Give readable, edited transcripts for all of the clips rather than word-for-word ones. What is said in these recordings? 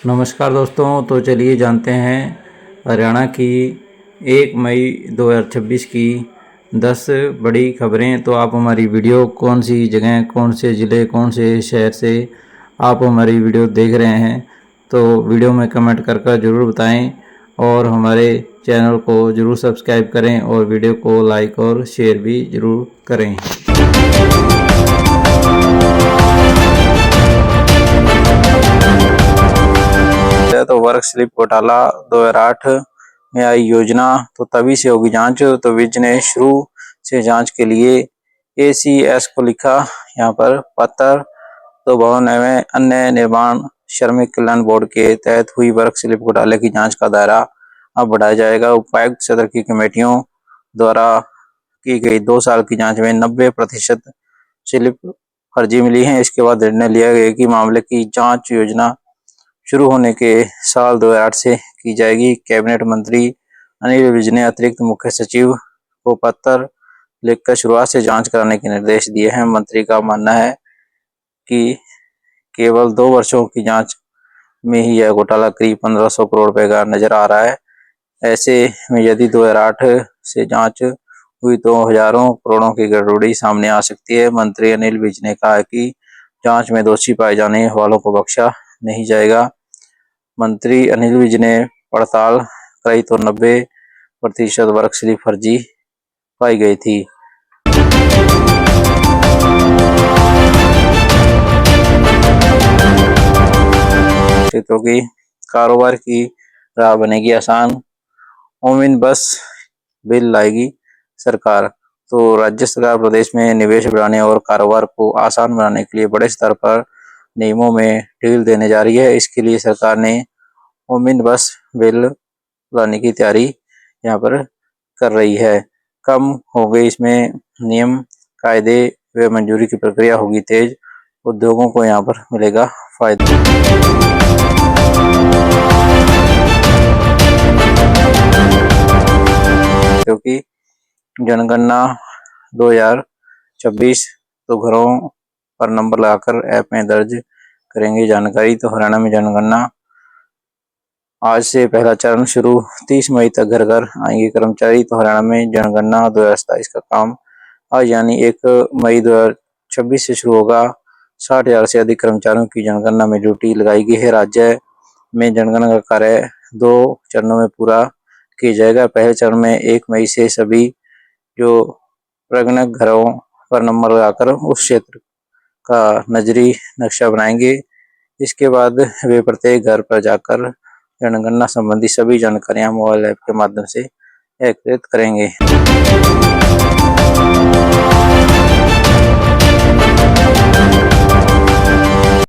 नमस्कार दोस्तों। तो चलिए जानते हैं हरियाणा की 1 मई 2026 की 10 बड़ी खबरें। तो आप हमारी वीडियो कौन सी जगह, कौन से ज़िले, कौन से शहर से आप हमारी वीडियो देख रहे हैं, तो वीडियो में कमेंट कर ज़रूर बताएं और हमारे चैनल को ज़रूर सब्सक्राइब करें और वीडियो को लाइक और शेयर भी ज़रूर करें। तो वर्क स्लिप घोटाला 2008 में आई योजना, तो तभी से होगी जांच। तो विज ने शुरू से जांच के लिए ACS को लिखा यहाँ पर पत्र। तो भवन एवं अन्य निर्माण श्रमिक कल्याण बोर्ड के तहत हुई वर्क स्लिप घोटाले की जांच का दायरा अब बढ़ाया जाएगा। उपायुक्त सदर की कमेटियों द्वारा की गई 2 साल की जांच में 90% स्लिप फर्जी मिली है। इसके बाद निर्णय लिया गया कि मामले की जांच योजना शुरू होने के साल 2008 से की जाएगी। कैबिनेट मंत्री अनिल विज ने अतिरिक्त मुख्य सचिव को पत्र लिखकर शुरुआत से जांच कराने के निर्देश दिए हैं। मंत्री का मानना है कि केवल 2 वर्षों की जांच में ही यह घोटाला करीब 1500 करोड़ रुपए का नजर आ रहा है। ऐसे में यदि 2008 से जांच हुई तो हजारों करोड़ों की गड़बड़ी सामने आ सकती है। मंत्री अनिल विज ने कहा कि जांच में दोषी पाए जाने वालों को बख्शा नहीं जाएगा। मंत्री अनिल विज ने पड़ताल कराई तो 90% वर्क स्लिप फर्जी पाई गई थी। क्षेत्रों की कारोबार की राह बनेगी आसान, ओमिन बस बिल लाएगी सरकार। तो राज्य सरकार प्रदेश में निवेश बढ़ाने और कारोबार को आसान बनाने के लिए बड़े स्तर पर नियमों में ढील देने जा रही है। इसके लिए सरकार ने ओमिन बस बिल लाने की तैयारी यहाँ पर कर रही है। कम हो गई इसमें नियम, कायदे व मंजूरी की प्रक्रिया होगी तेज। उद्योगों को यहाँ पर मिलेगा फायदा। क्योंकि जनगणना 2026 तो घरों पर नंबर लगाकर ऐप में दर्ज करेंगे जानकारी। तो हरियाणा में जनगणना आज से पहला चरण शुरू, 30 मई तक घर घर आएंगे कर्मचारी। तो हरियाणा में जनगणना 2027 का काम आज यानी 1 मई 2026 से शुरू होगा। 60,000 से अधिक कर्मचारियों की जनगणना में ड्यूटी लगाई गई है। राज्य में जनगणना का कार्य 2 चरणों में पूरा किया जाएगा। पहले चरण में 1 मई से सभी जो प्रगणक घरों पर नंबर लगाकर उस क्षेत्र का नजरी नक्शा बनाएंगे। इसके बाद वे प्रत्येक घर पर जाकर जनगणना संबंधी सभी जानकारियां मोबाइल ऐप के माध्यम से एकत्रित करेंगे।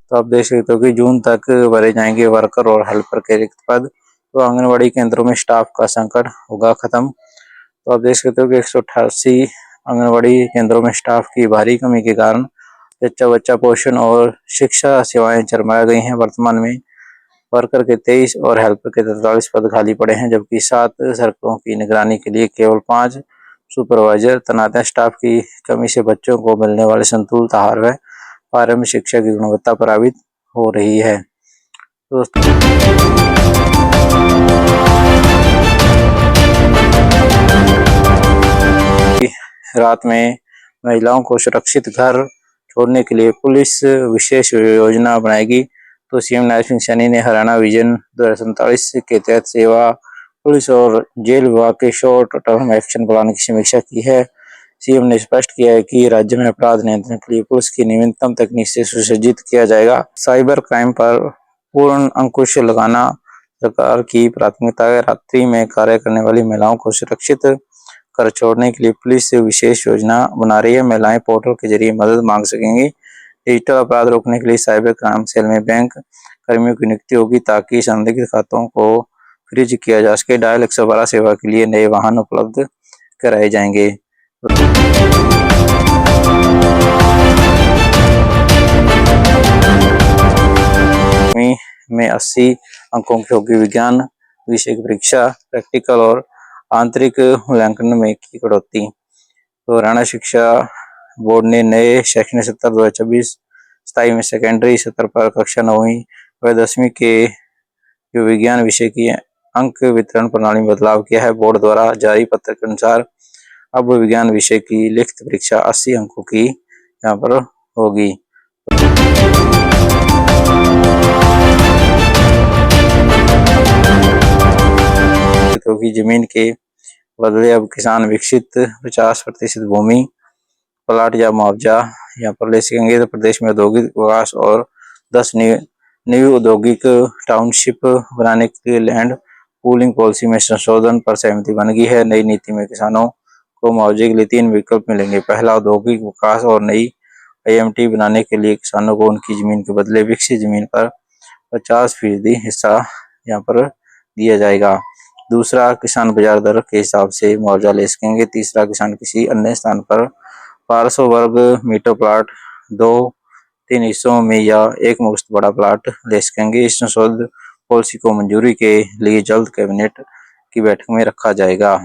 तो आप देख सकते हो कि जून तक भरे जाएंगे वर्कर और हेल्पर के रिक्त पद। तो आंगनबाड़ी केंद्रों में स्टाफ का संकट होगा खत्म। तो आप देख सकते हो कि 188 आंगनबाड़ी केंद्रों में स्टाफ की भारी कमी के कारण जच्चा बच्चा पोषण और शिक्षा सेवाएं चरमरा गई हैं। वर्तमान में वर्कर के 23 और हेल्पर के 43 पद खाली पड़े हैं, जबकि 7 सर्कलों की निगरानी के लिए केवल 5 सुपरवाइजर तैनात हैं। स्टाफ की कमी से बच्चों को मिलने वाले संतुलित आहार व प्रारंभिक शिक्षा की गुणवत्ता प्रभावित हो रही है। रात में महिलाओं को सुरक्षित घर छोड़ने के लिए पुलिस विशेष योजना बनाएगी। तो सीएम नरेंद्र सिंह सैनी ने हरियाणा विजन 2047 के तहत सेवा, पुलिस और जेल विभाग के शॉर्ट टर्म एक्शन प्लान की समीक्षा की है। सीएम ने स्पष्ट किया है कि राज्य में अपराध नियंत्रण के लिए पुलिस की नवीनतम तकनीक से सुसज्जित किया जाएगा। साइबर क्राइम पर पूर्ण अंकुश लगाना सरकार की प्राथमिकता है। रात्रि में कार्य करने वाली महिलाओं को सुरक्षित कर छोड़ने के लिए पुलिस विशेष योजना बना रही है। महिलाएं पोर्टल के जरिए मदद मांग सकेंगी। डिजिटल अपराध रोकने के लिए साइबर क्राइम सेल में बैंक कर्मियों की नियुक्ति होगी ताकि संदिग्ध खातों को फ्रीज किया जा सके। डायल 112 सेवा के लिए नए वाहन उपलब्ध कराए जाएंगे। में 80 अंकों की होगी विज्ञान विषय की परीक्षा, प्रैक्टिकल और आंतरिक मूल्यांकन में की कटौती। तो हरियाणा शिक्षा बोर्ड ने नए शैक्षणिक सत्र 2026-27 में सेकेंडरी सत्र पर कक्षा 9वीं व 10वीं के जो विज्ञान विषय की अंक वितरण प्रणाली में बदलाव किया है। बोर्ड द्वारा जारी पत्र के अनुसार अब विज्ञान विषय की लिखित परीक्षा 80 अंकों की यहाँ पर होगी। क्योंकि जमीन के बदले अब किसान विकसित 50% भूमि प्लाट या मुआवजा यहाँ पर ले सकेंगे। तो प्रदेश में औद्योगिक विकास और 10 न्यू औद्योगिक टाउनशिप बनाने के लिए लैंड पूलिंग पॉलिसी में संशोधन पर सहमति बन गई है। नई नीति में किसानों को मुआवजे के लिए 3 विकल्प मिलेंगे। पहला, औद्योगिक विकास और नई IMT बनाने के लिए किसानों को उनकी जमीन के बदले विकसित जमीन पर 50% हिस्सा यहाँ पर दिया जाएगा। दूसरा, किसान बाजार दर के हिसाब से मुआवजा ले सकेंगे। तीसरा, किसान किसी अन्य स्थान पर 1200 वर्ग मीटर प्लाट 2-3 हिस्सों में या एक मुश्त बड़ा प्लाट ले सकेंगे। इस संशोधित पॉलिसी को मंजूरी के लिए जल्द कैबिनेट की बैठक में रखा जाएगा।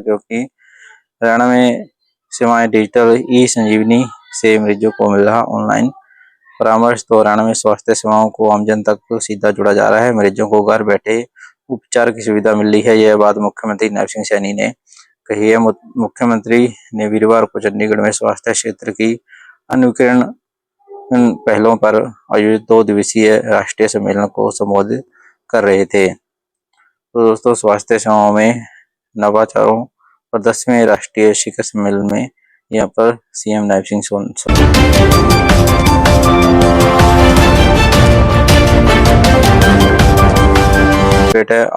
क्योंकि हरियाणा में सेवाएं डिजिटल ई-संजीवनी से मरीजों को मिल रहा ऑनलाइन परामर्श। तो हरियाणा में स्वास्थ्य सेवाओं को आमजन तक सीधा जोड़ा जा रहा है। मरीजों को घर बैठे उपचार की सुविधा मिल रही है। यह बात मुख्यमंत्री नैब सिंह सैनी ने कही है। मुख्यमंत्री ने वीरवार को चंडीगढ़ में स्वास्थ्य क्षेत्र की अनुकरण पहलों पर आयोजित 2 दिवसीय राष्ट्रीय सम्मेलन को संबोधित कर रहे थे। तो दोस्तों, स्वास्थ्य सेवाओं में नवाचारों और 10वें राष्ट्रीय शिखर सम्मेलन में यहाँ पर CM नैब सिंह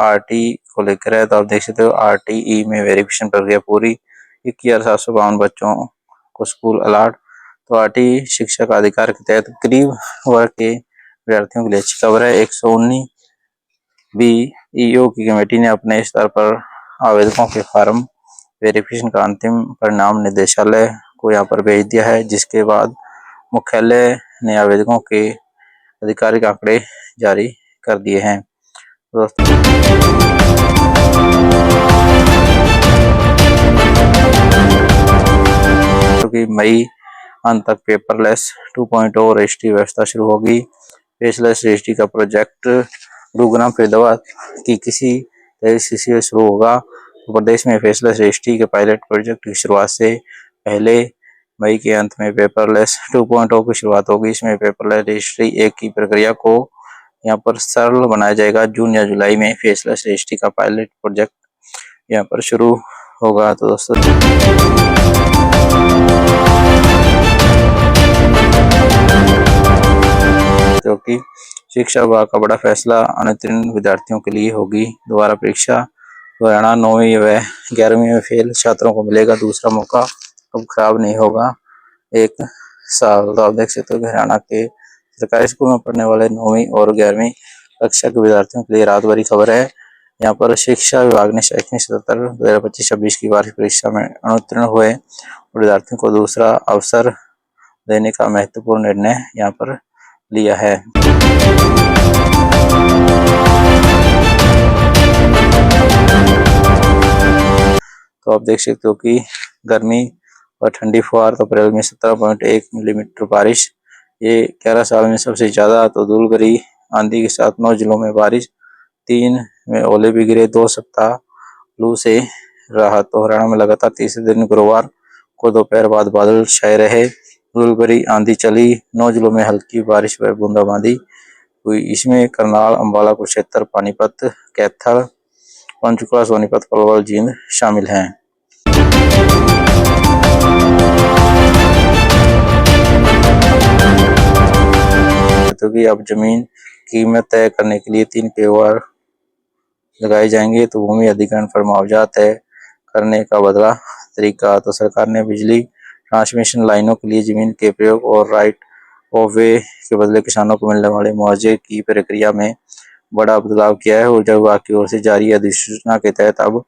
RT को लेकर है। तो आप देख सकते हो RTE में वेरिफिकेशन प्रक्रिया पूरी, 21,752 बच्चों को स्कूल अलाट। तो RTE शिक्षा का अधिकार के तहत गरीब वर्ग के विद्यार्थियों के लिए अच्छी खबर है। 119 BEO की कमेटी ने अपने स्तर पर आवेदकों के फार्म वेरिफिकेशन का अंतिम परिणाम निदेशालय को यहाँ पर भेज दिया है, जिसके बाद मुख्यालय ने आवेदकों के आधिकारिक आंकड़े जारी कर दिए हैं। क्योंकि मई अंत तक पेपरलेस 2.0 रजिस्ट्री व्यवस्था शुरू होगी। फेसलेस रजिस्ट्री का प्रोजेक्ट गुरुग्राम फरीदाबाद की किसी तहसील से शुरू होगा। तो प्रदेश में फेसलेस रजिस्ट्री के पायलट प्रोजेक्ट की शुरुआत से पहले मई के अंत में पेपरलेस 2.0 की शुरुआत होगी। इसमें पेपरलेस रजिस्ट्री 1 की प्रक्रिया को यहाँ पर सरल बनाया जाएगा। जून या जुलाई में फेसलेस रजिस्ट्री का पायलट प्रोजेक्ट यहाँ पर शुरू होगा। तो दोस्तों, क्योंकि शिक्षा विभाग का बड़ा फैसला, अनुत्तीर्ण विद्यार्थियों के लिए होगी दोबारा परीक्षा। तो हरियाणा 9वीं व 11वीं में फेल छात्रों को मिलेगा दूसरा मौका। अब खराब नहीं होगा 1 साल। तो आप देख सकते हो कि हरियाणा के सरकारी स्कूल में पढ़ने वाले 9वीं और 11वीं कक्षा के विद्यार्थियों के लिए रात भरी खबर है। यहाँ पर शिक्षा विभाग ने शैक्षणिक सत्र 2025-26 की वार्षिक परीक्षा में अनुत्तीर्ण हुए विद्यार्थियों को दूसरा अवसर देने का महत्वपूर्ण निर्णय यहाँ पर लिया है। तो आप देख सकते हो कि गर्मी और ठंडी फुहार। तो अप्रैल में 17.1 मिलीमीटर बारिश, ये 11 साल में सबसे ज्यादा। तो धूलभरी आंधी के साथ 9 जिलों में बारिश, 3 में ओले भी गिरे। 2 सप्ताह लू से राहत। तो हरियाणा में लगातार तीसरे दिन गुरुवार को दोपहर बाद बादल छाए रहे, धूलभरी आंधी चली। 9 जिलों में हल्की बारिश व बूंदाबांदी हुई। इसमें करनाल, अंबाला, कुरुक्षेत्र, पानीपत, कैथल, पंचकुला, सोनीपत, पलवल, जींद शामिल हैं। तो कि अब जमीन कीमत तय करने के लिए 3 पेपर लगाए जाएंगे। तो भूमि अधिग्रहण पर मुआवजा तय करने का बदला तरीका। तो सरकार ने बिजली ट्रांसमिशन लाइनों के लिए जमीन के प्रयोग और राइट ऑफ वे के बदले किसानों को मिलने वाले मुआवजे की प्रक्रिया में बड़ा बदलाव किया है। ऊर्जा विभाग की ओर से जारी अधिसूचना के तहत अब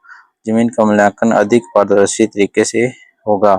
जमीन का मूल्यांकन अधिक पारदर्शी तरीके से होगा।